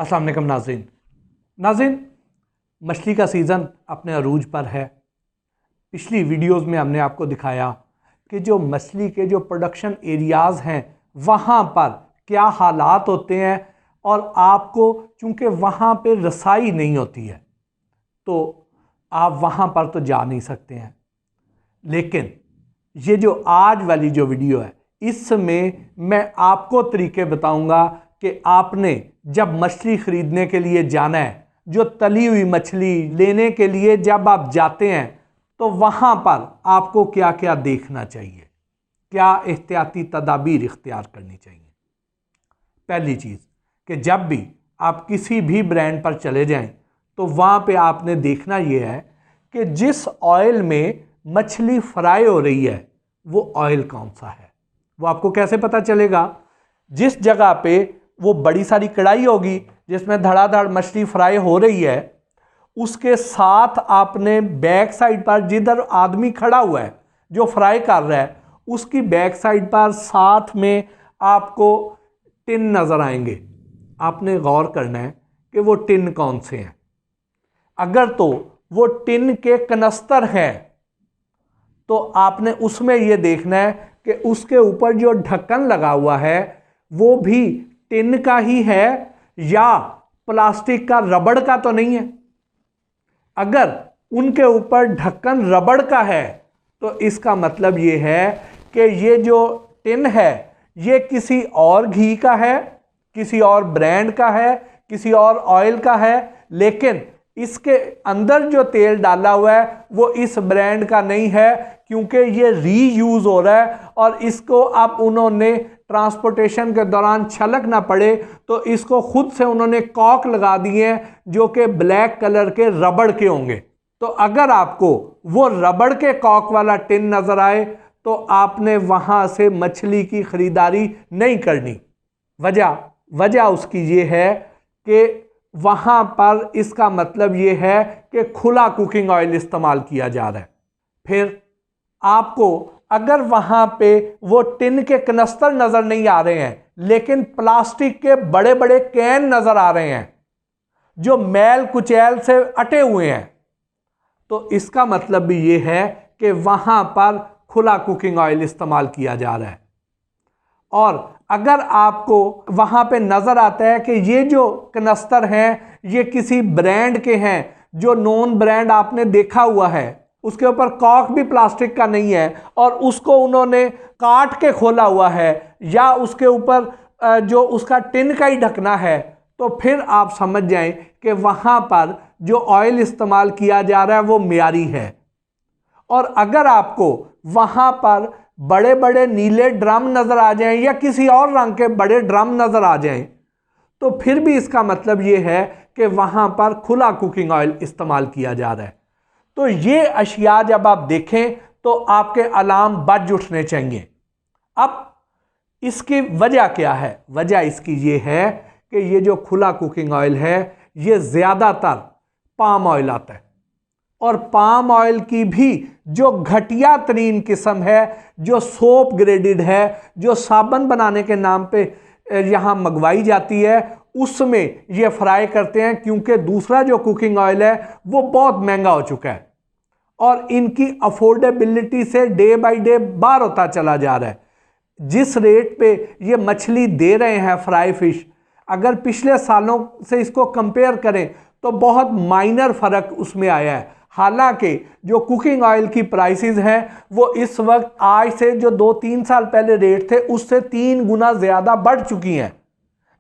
अस्सलाम वालेकुम नाज़रीन, मछली का सीज़न अपने अरूज पर है। पिछली वीडियोस में हमने आपको दिखाया कि जो मछली के जो प्रोडक्शन एरियाज़ हैं वहाँ पर क्या हालात होते हैं, और आपको चूँकि वहाँ पे रसाई नहीं होती है तो आप वहाँ पर तो जा नहीं सकते हैं। लेकिन ये जो आज वाली जो वीडियो है इसमें मैं आपको तरीके बताऊंगा कि आपने जब मछली ख़रीदने के लिए जाना है, जो तली हुई मछली लेने के लिए जब आप जाते हैं तो वहाँ पर आपको क्या क्या देखना चाहिए, क्या एहतियाती तदाबीर इख्तियार करनी चाहिए। पहली चीज़ कि जब भी आप किसी भी ब्रांड पर चले जाएं तो वहाँ पे आपने देखना ये है कि जिस ऑयल में मछली फ्राई हो रही है वो ऑयल कौन सा है। वो आपको कैसे पता चलेगा? जिस जगह पे वो बड़ी सारी कढ़ाई होगी जिसमें धड़ाधड़ मछली फ्राई हो रही है, उसके साथ आपने बैक साइड पर जिधर आदमी खड़ा हुआ है जो फ्राई कर रहा है उसकी बैक साइड पर साथ में आपको टिन नज़र आएंगे। आपने गौर करना है कि वो टिन कौन से हैं। अगर तो वो टिन के कनस्तर हैं तो आपने उसमें ये देखना है कि उसके ऊपर जो ढक्कन लगा हुआ है वो भी टिन का ही है या प्लास्टिक का, रबड़ का तो नहीं है। अगर उनके ऊपर ढक्कन रबड़ का है तो इसका मतलब ये है कि ये जो टिन है ये किसी और घी का है, किसी और ब्रांड का है, किसी और ऑयल का है, लेकिन इसके अंदर जो तेल डाला हुआ है वो इस ब्रांड का नहीं है, क्योंकि ये रीयूज हो रहा है और इसको अब उन्होंने ट्रांसपोर्टेशन के दौरान छलक ना पड़े तो इसको खुद से उन्होंने कॉक लगा दिए हैं जो कि ब्लैक कलर के रबड़ के होंगे। तो अगर आपको वो रबड़ के कॉक वाला टिन नज़र आए तो आपने वहाँ से मछली की ख़रीदारी नहीं करनी। वजह उसकी ये है कि वहाँ पर इसका मतलब ये है कि खुला कुकिंग ऑयल इस्तेमाल किया जा रहा है। फिर आपको अगर वहाँ पे वो टिन के कनस्तर नज़र नहीं आ रहे हैं लेकिन प्लास्टिक के बड़े बड़े कैन नज़र आ रहे हैं जो मैल कुचैल से अटे हुए हैं, तो इसका मतलब भी ये है कि वहाँ पर खुला कुकिंग ऑयल इस्तेमाल किया जा रहा है। और अगर आपको वहाँ पे नज़र आता है कि ये जो कनस्तर हैं ये किसी ब्रांड के हैं, जो नॉन ब्रांड आपने देखा हुआ है, उसके ऊपर कॉक भी प्लास्टिक का नहीं है और उसको उन्होंने काट के खोला हुआ है या उसके ऊपर जो उसका टिन का ही ढकना है, तो फिर आप समझ जाएं कि वहाँ पर जो ऑयल इस्तेमाल किया जा रहा है वो मियारी है। और अगर आपको वहाँ पर बड़े बड़े नीले ड्रम नज़र आ जाएं या किसी और रंग के बड़े ड्रम नज़र आ जाएं तो फिर भी इसका मतलब ये है कि वहाँ पर खुला कुकिंग ऑयल इस्तेमाल किया जा रहा है। तो ये अशिया जब आप देखें तो आपके अलार्म बज उठने चाहिए। अब इसकी वजह क्या है? वजह इसकी ये है कि ये जो खुला कुकिंग ऑयल है ये ज़्यादातर पाम ऑयल आता है, और पाम ऑयल की भी जो घटिया तरीन किस्म है, जो सोप ग्रेडेड है, जो साबुन बनाने के नाम पे यहाँ मंगवाई जाती है, उसमें ये फ्राई करते हैं, क्योंकि दूसरा जो कुकिंग ऑयल है वो बहुत महंगा हो चुका है और इनकी अफोर्डेबिलिटी से डे बाय डे बाहर होता चला जा रहा है। जिस रेट पे ये मछली दे रहे हैं फ्राई फिश, अगर पिछले सालों से इसको कंपेयर करें तो बहुत माइनर फ़र्क उसमें आया है। हालांकि जो कुकिंग ऑयल की प्राइसेस हैं वो इस वक्त आज से जो 2-3 साल पहले रेट थे उससे 3 गुना ज़्यादा बढ़ चुकी हैं,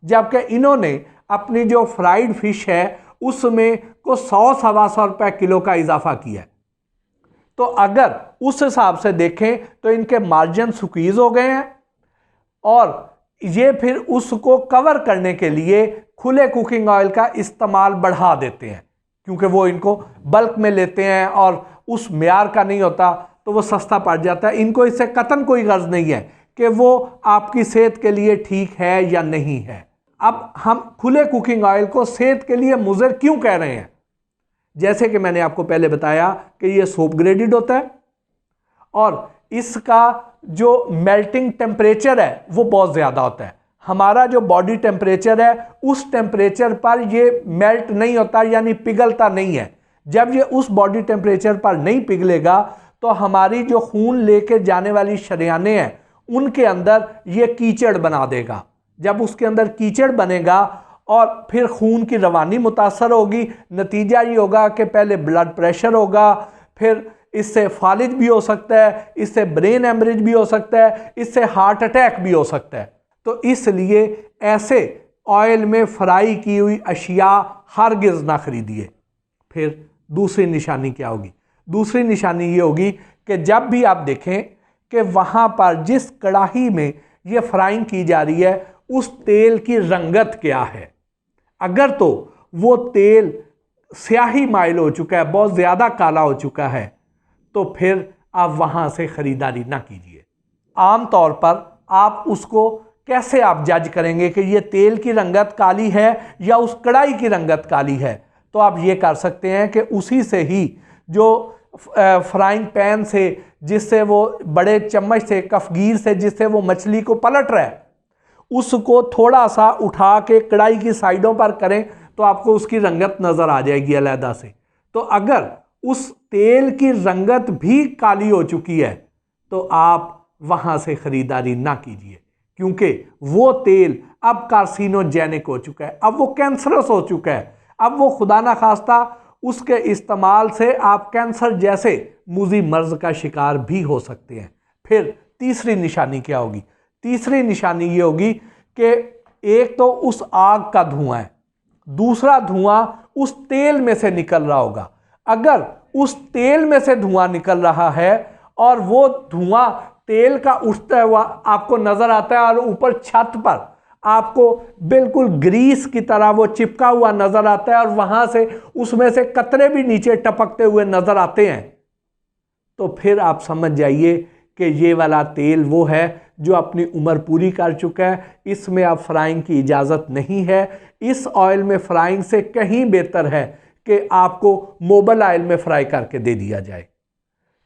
जबकि इन्होंने अपनी जो फ्राइड फिश है उसमें को 100-125 रुपये किलो का इजाफा किया है। तो अगर उस हिसाब से देखें तो इनके मार्जिन स्क्वीज हो गए हैं और ये फिर उसको कवर करने के लिए खुले कुकिंग ऑयल का इस्तेमाल बढ़ा देते हैं, क्योंकि वो इनको बल्क में लेते हैं और उस म्यार का नहीं होता तो वो सस्ता पड़ जाता है। इनको इससे कतन कोई गर्ज नहीं है कि वो आपकी सेहत के लिए ठीक है या नहीं है। अब हम खुले कुकिंग ऑयल को सेहत के लिए मुज़र क्यों कह रहे हैं? जैसे कि मैंने आपको पहले बताया कि ये सोप ग्रेडेड होता है और इसका जो मेल्टिंग टेम्परेचर है वो बहुत ज़्यादा होता है। हमारा जो बॉडी टेम्परेचर है उस टेम्परेचर पर ये मेल्ट नहीं होता, यानी पिघलता नहीं है। जब ये उस बॉडी टेम्परेचर पर नहीं पिघलेगा तो हमारी जो खून लेके जाने वाली शरेयानें हैं उनके अंदर ये कीचड़ बना देगा। जब उसके अंदर कीचड़ बनेगा और फिर खून की रवानी मुतासर होगी, नतीजा ये होगा कि पहले ब्लड प्रेशर होगा, फिर इससे फालिज भी हो सकता है, इससे ब्रेन एमरेज भी हो सकता है, इससे हार्ट अटैक भी हो सकता है। तो इसलिए ऐसे ऑयल में फ्राई की हुई अशिया हरगिज़ ना खरीदिए। फिर दूसरी निशानी क्या होगी? दूसरी निशानी ये होगी कि जब भी आप देखें कि वहाँ पर जिस कढ़ाई में ये फ्राइंग की जा रही है उस तेल की रंगत क्या है। अगर तो वो तेल स्याही माइल हो चुका है, बहुत ज़्यादा काला हो चुका है, तो फिर आप वहाँ से ख़रीदारी ना कीजिए। आम तौर पर आप उसको कैसे आप जज करेंगे कि ये तेल की रंगत काली है या उस कढ़ाई की रंगत काली है? तो आप ये कर सकते हैं कि उसी से ही जो फ्राइंग पैन से, जिससे वो बड़े चम्मच से, कफगीर से जिससे वो मछली को पलट रहा है, उसको थोड़ा सा उठा के कढ़ाई की साइडों पर करें तो आपको उसकी रंगत नज़र आ जाएगी अलहदा से। तो अगर उस तेल की रंगत भी काली हो चुकी है तो आप वहाँ से ख़रीदारी ना कीजिए, क्योंकि वो तेल अब कार्सिनोजेनिक हो चुका है, अब वो कैंसरस हो चुका है, अब वो खुदा ना खास्ता उसके इस्तेमाल से आप कैंसर जैसे मुज़ी मर्ज़ का शिकार भी हो सकते हैं। फिर तीसरी निशानी क्या होगी? तीसरी निशानी ये होगी कि एक तो उस आग का धुआं है, दूसरा धुआं उस तेल में से निकल रहा होगा। अगर उस तेल में से धुआं निकल रहा है और वो धुआं तेल का उठता हुआ आपको नजर आता है और ऊपर छत पर आपको बिल्कुल ग्रीस की तरह वो चिपका हुआ नजर आता है और वहां से उसमें से कतरे भी नीचे टपकते हुए नजर आते हैं, तो फिर आप समझ जाइए कि ये वाला तेल वो है जो अपनी उम्र पूरी कर चुका है। इसमें अब फ्राइंग की इजाज़त नहीं है। इस ऑयल में फ्राइंग से कहीं बेहतर है कि आपको मोबाइल ऑयल में फ्राई करके दे दिया जाए।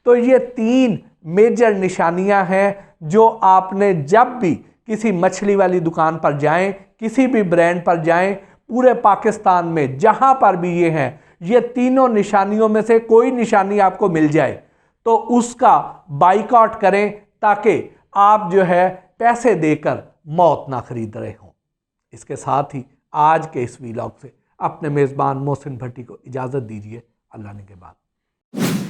तो ये 3 मेजर निशानियां हैं जो आपने जब भी किसी मछली वाली दुकान पर जाएं, किसी भी ब्रांड पर जाएं, पूरे पाकिस्तान में जहां पर भी ये हैं, ये तीनों निशानियों में से कोई निशानी आपको मिल जाए तो उसका बाइकआउट करें, ताकि आप जो है पैसे देकर मौत ना खरीद रहे हों। इसके साथ ही आज के इस व्लॉग से अपने मेज़बान मोहसिन भट्टी को इजाज़त दीजिए। अल्लाह ने के बाद।